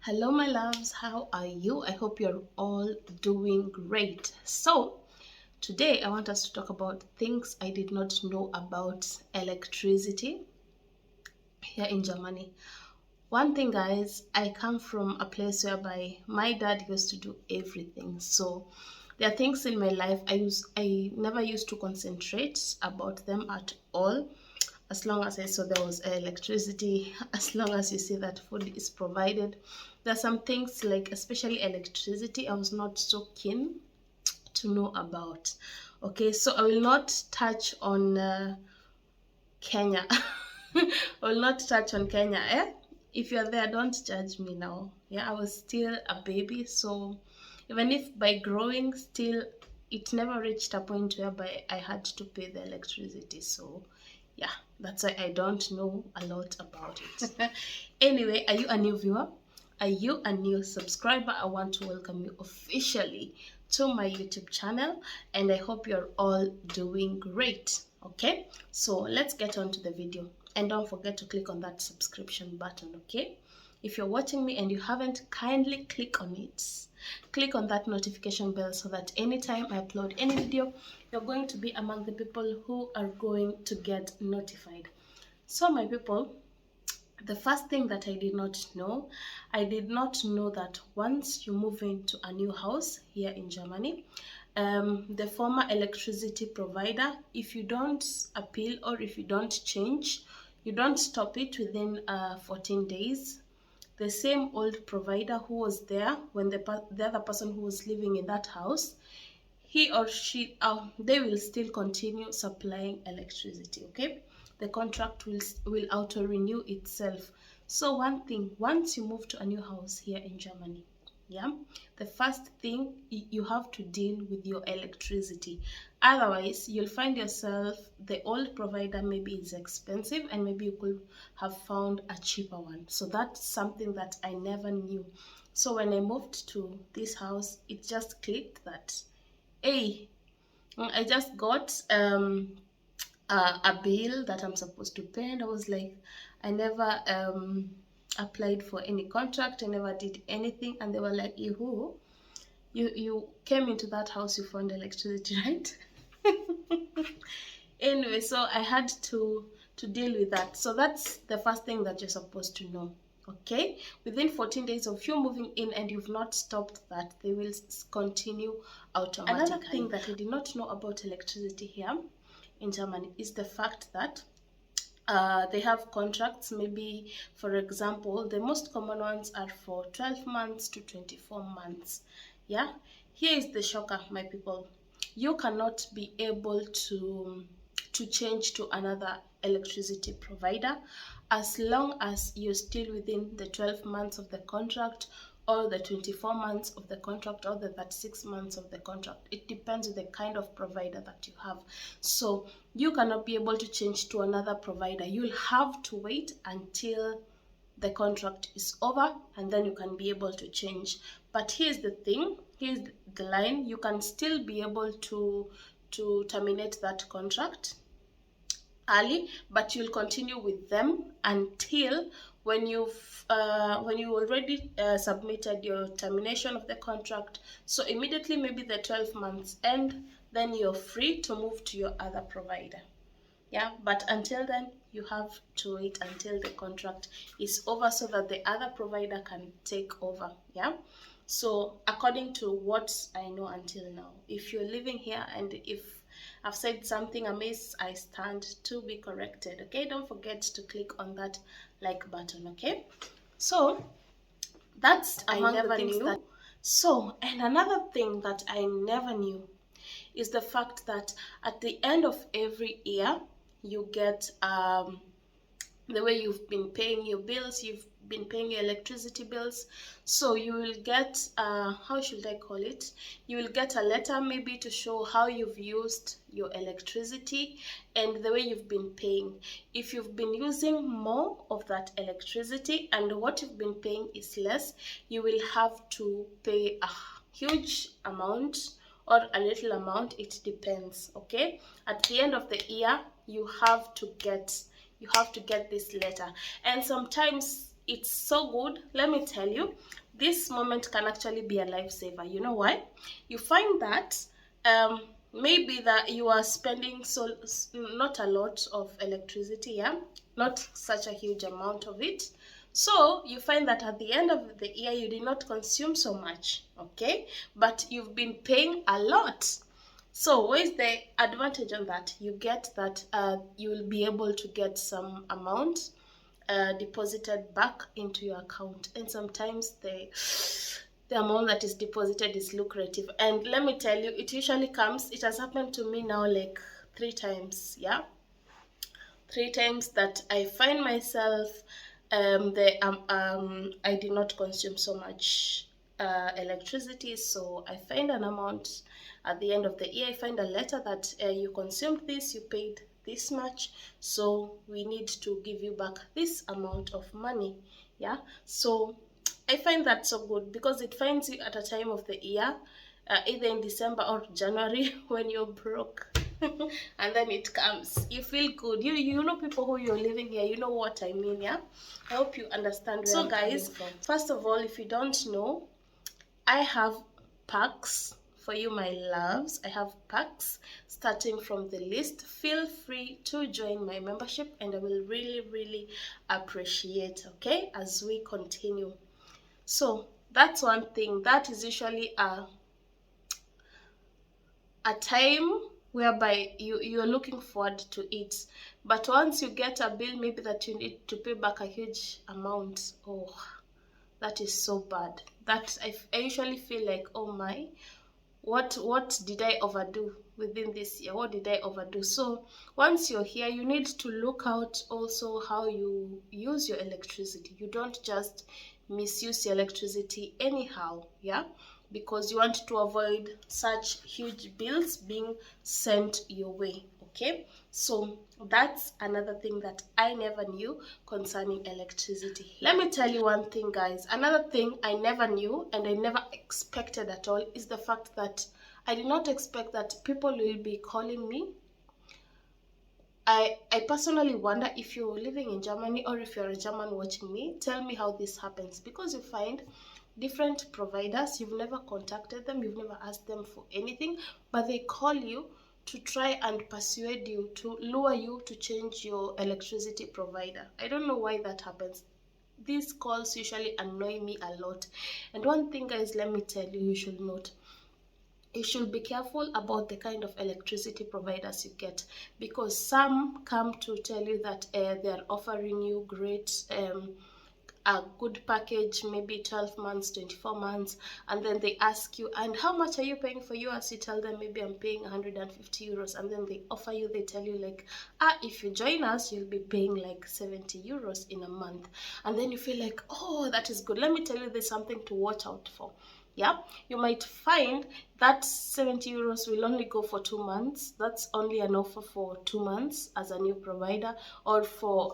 Hello, my loves. How are you? I hope you're all doing great. So, today I want us to talk about things I did not know about electricity here in Germany. One thing, guys, I come from a place whereby my dad used to do everything. So, there are things in my life I never used to concentrate about them at all. As long as I saw there was electricity, as long as you see that food is provided. There are some things like, especially electricity, I was not so keen to know about. Okay, so I will not touch on Kenya. I will not touch on Kenya. If you're there, don't judge me now. Yeah, I was still a baby, so even if by growing, still it never reached a point whereby I had to pay the electricity. So yeah, that's why I don't know a lot about it. Anyway, are you a new viewer? Are you a new subscriber? I want to welcome you officially to my YouTube channel, and I hope you're all doing great. Okay, so let's get on to the video, and don't forget to click on that subscription button. Okay, if you're watching me and you haven't, kindly click on it. Click on that notification bell so that anytime I upload any video, you're going to be among the people who are going to get notified. So my people, the first thing that I did not know that once you move into a new house here in Germany, the former electricity provider, if you don't appeal or if you don't change, you don't stop it within 14 days, the same old provider who was there when the other person who was living in that house, he or she, they will still continue supplying electricity. Okay, the contract will auto renew itself. So one thing, once you move to a new house here in Germany, yeah, the first thing, you have to deal with your electricity. Otherwise you'll find yourself, the old provider maybe is expensive and maybe you could have found a cheaper one. So that's something that I never knew. So when I moved to this house, it just clicked that, hey, I just got a bill that I'm supposed to pay, and I was like, I never applied for any contract, I never did anything. And they were like, you came into that house, you found electricity, right? Anyway, so I had to deal with that. So that's the first thing that you're supposed to know. Okay, within 14 days of you moving in and you've not stopped that, they will continue automatically. Another thing that I did not know about electricity here in Germany is the fact that they have contracts. Maybe, for example, the most common ones are for 12 months to 24 months. Yeah, here is the shocker, my people. You cannot be able to change to another electricity provider as long as you're still within the 12 months of the contract, or the 24 months of the contract, or the 36 months of the contract. It depends on the kind of provider that you have. So you cannot be able to change to another provider. You'll have to wait until the contract is over, and then you can be able to change. But here's the thing, here's the line, you can still be able to terminate that contract early, but you'll continue with them until when you already submitted your termination of the contract. So immediately, maybe the 12 months end, then you're free to move to your other provider. Yeah, but until then, you have to wait until the contract is over so that the other provider can take over. Yeah, so according to what I know until now, if you're living here and if I've said something amiss, I stand to be corrected. Okay, don't forget to click on that like button. Okay, so that's I never knew. So, and another thing that I never knew is the fact that at the end of every year, you get the way you've been paying your bills, you've been paying your electricity bills. So you will get, how should I call it? You will get a letter maybe to show how you've used your electricity and the way you've been paying. If you've been using more of that electricity and what you've been paying is less, you will have to pay a huge amount or a little amount. It depends. Okay, at the end of the year, you have to get this letter. And sometimes it's so good. Let me tell you, this moment can actually be a lifesaver. You know why? You find that maybe that you are spending not a lot of electricity, yeah, not such a huge amount of it. So you find that at the end of the year you did not consume so much, okay, but you've been paying a lot. So what is the advantage on that? You get that you will be able to get some amount deposited back into your account, and sometimes the amount that is deposited is lucrative. And let me tell you, it usually comes, it has happened to me now like 3 times, yeah, 3 times that I find myself I did not consume so much electricity. So I find an amount at the end of the year. I find a letter that you consumed this, you paid this much, so we need to give you back this amount of money. Yeah, so I find that so good because it finds you at a time of the year, either in December or January when you're broke. And then it comes, you feel good, you know, people who you're living here, you know what I mean. Yeah, I hope you understand where I'm guys coming from. First of all, if you don't know, I have packs for you, my loves. I have packs starting from the list. Feel free to join my membership and I will really appreciate, okay, as we continue. So that's one thing that is usually a time whereby you're looking forward to it, but once you get a bill maybe that you need to pay back a huge amount, oh, that is so bad. That I usually feel like, oh my, what did I overdo within this year? What did I overdo? So once you're here, you need to look out also how you use your electricity. You don't just misuse your electricity anyhow, yeah, because you want to avoid such huge bills being sent your way. Okay, so that's another thing that I never knew concerning electricity. Let me tell you one thing, guys. Another thing I never knew and I never expected at all is the fact that I did not expect that people will be calling me. I personally wonder, if you're living in Germany or if you're a German watching me, tell me how this happens, because you find different providers, you've never contacted them, you've never asked them for anything, but they call you to try and persuade you, to lure you to change your electricity provider. I don't know why that happens. These calls usually annoy me a lot. And one thing, guys, let me tell you, you should note, you should be careful about the kind of electricity providers you get, because some come to tell you that they're offering you great a good package, maybe 12 months, 24 months, and then they ask you, and how much are you paying for yours? You tell them, maybe I'm paying 150 euros, and then they offer you, they tell you like, if you join us, you'll be paying like 70 euros in a month. And then you feel like, oh, that is good. Let me tell you, there's something to watch out for. Yeah, you might find that 70 euros will only go for 2 months. That's only an offer for 2 months as a new provider, or for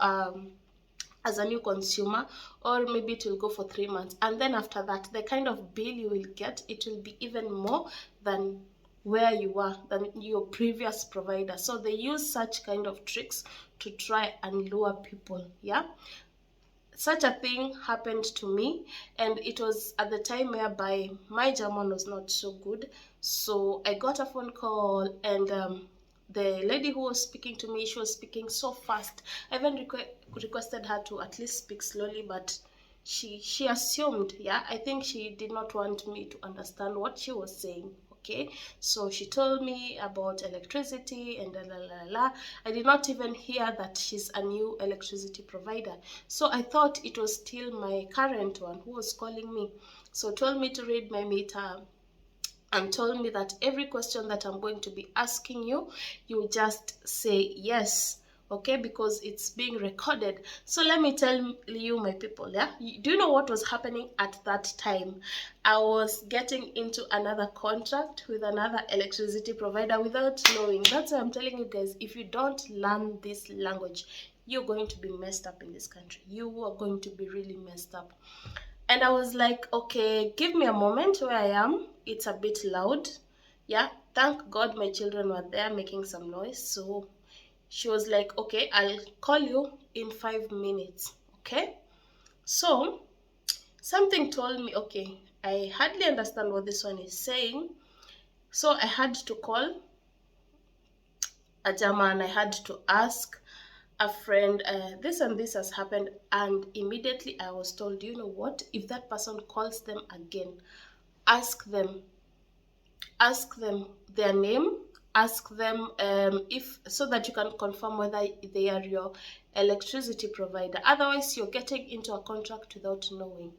as a new consumer, or maybe it will go for 3 months, and then after that, the kind of bill you will get, it will be even more than where you were, than your previous provider. So they use such kind of tricks to try and lure people. Yeah, such a thing happened to me, and it was at the time whereby my German was not so good. So I got a phone call, and the lady who was speaking to me, she was speaking so fast. I even requested her to at least speak slowly, but she assumed, yeah, I think she did not want me to understand what she was saying. Okay, so she told me about electricity and I did not even hear that she's a new electricity provider. So I thought it was still my current one who was calling me. So told me to read my meter and told me that every question that I'm going to be asking you, you just say yes, okay, because it's being recorded. So let me tell you, my people, yeah, do you know what was happening at that time? I was getting into another contract with another electricity provider without knowing. That's why I'm telling you guys, if you don't learn this language, you're going to be messed up in this country. You are going to be really messed up. And I was like, okay, give me a moment where I am. It's a bit loud. Yeah, thank God my children were there making some noise. So she was like, okay, I'll call you in 5 minutes. Okay. So something told me, okay, I hardly understand what this one is saying. So I had to call a German. I had to ask a friend, this and this has happened. And immediately I was told, you know what? If that person calls them again, ask them, ask them their name, ask them if so that you can confirm whether they are your electricity provider. Otherwise, you're getting into a contract without knowing.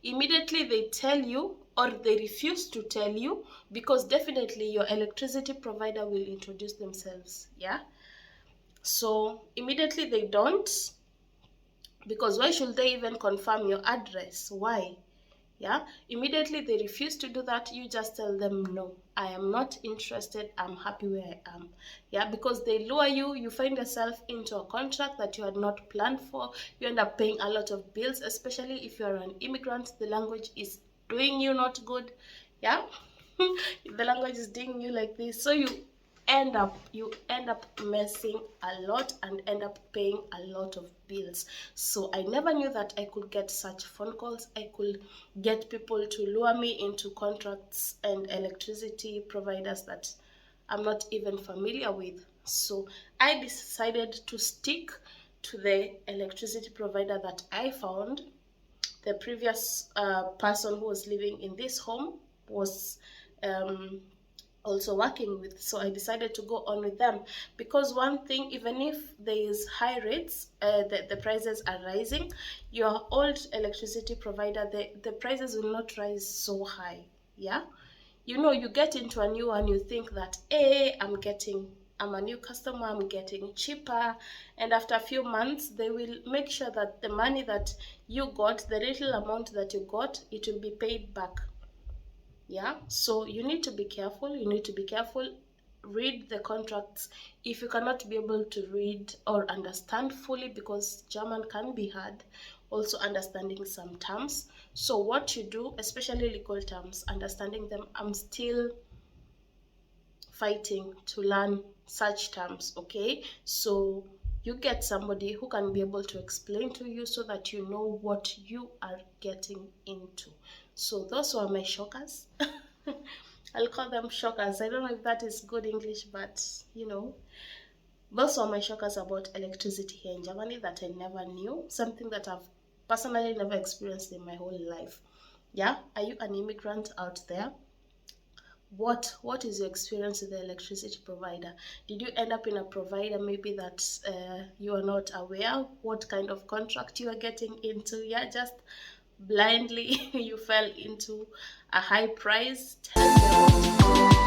Immediately they tell you or they refuse to tell you, because definitely your electricity provider will introduce themselves. Yeah. So immediately they don't, because why should they even confirm your address? Why? Yeah, immediately they refuse to do that. You just tell them, no, I am not interested, I'm happy where I am. Yeah, because they lure you, you find yourself into a contract that you had not planned for. You end up paying a lot of bills, especially if you are an immigrant. The language is doing you not good. Yeah. The language is doing you like this, so you end up messing a lot and end up paying a lot of bills. So I never knew that I could get such phone calls. I could get people to lure me into contracts and electricity providers that I'm not even familiar with. So I decided to stick to the electricity provider that I found. The previous person who was living in this home was um, also working with, so I decided to go on with them. Because one thing, even if there is high rates, the prices are rising, your old electricity provider, the prices will not rise so high. Yeah, you know, you get into a new one, you think that, hey, I'm a new customer, I'm getting cheaper. And after a few months, they will make sure that the money that you got, the little amount that you got, it will be paid back. Yeah, so you need to be careful. You need to be careful. Read the contracts. If you cannot be able to read or understand fully, because German can be hard, also understanding some terms. So what you do, especially legal terms, understanding them, I'm still fighting to learn such terms. Okay, so you get somebody who can be able to explain to you so that you know what you are getting into. So those were my shockers. I'll call them shockers. I don't know if that is good English, but you know, those were my shockers about electricity here in Germany that I never knew, something that I've personally never experienced in my whole life. Yeah, are you an immigrant out there? What is your experience with the electricity provider? Did you end up in a provider maybe that you are not aware what kind of contract you are getting into? Yeah, just blindly you fell into a high price. Tell me about it.